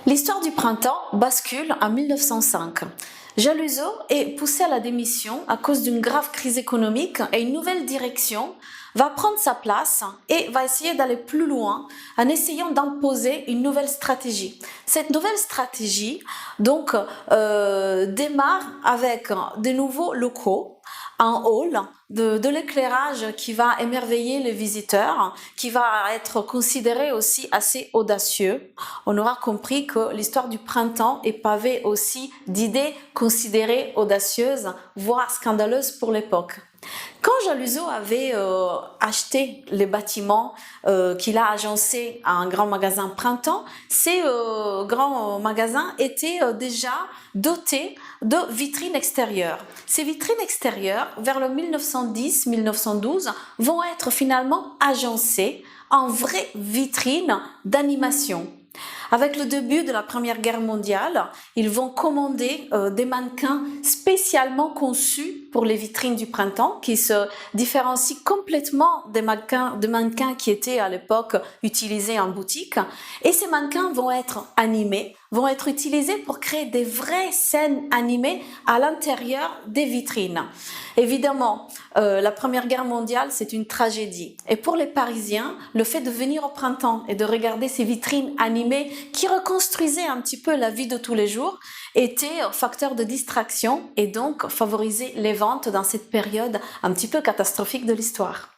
L'histoire du printemps bascule en 1905. Jaluso est poussé à la démission à cause d'une grave crise économique et une nouvelle direction va prendre sa place et va essayer d'aller plus loin en essayant d'imposer une nouvelle stratégie. Cette nouvelle stratégie donc démarre avec de nouveaux locaux, un hall, de l'éclairage qui va émerveiller les visiteurs, qui va être considéré aussi assez audacieux. On aura compris que l'histoire du printemps est pavée aussi d'idées considérées audacieuses, voire scandaleuses pour l'époque. Quand Jaluso avait acheté les bâtiments qu'il a agencés à un grand magasin Printemps, ces grands magasins étaient déjà dotés de vitrines extérieures. Ces vitrines extérieures, vers le 1910-1912, vont être finalement agencées en vraies vitrines d'animation. Avec le début de la Première Guerre mondiale, ils vont commander des mannequins spécialement conçus pour les vitrines du printemps, qui se différencient complètement des mannequins qui étaient à l'époque utilisés en boutique. Et ces mannequins vont être animés, vont être utilisés pour créer des vraies scènes animées à l'intérieur des vitrines. Évidemment, la Première Guerre mondiale, c'est une tragédie. Et pour les Parisiens, le fait de venir au printemps et de regarder ces vitrines animées qui reconstruisaient un petit peu la vie de tous les jours était un facteur de distraction et donc favoriser les ventes dans cette période un petit peu catastrophique de l'histoire.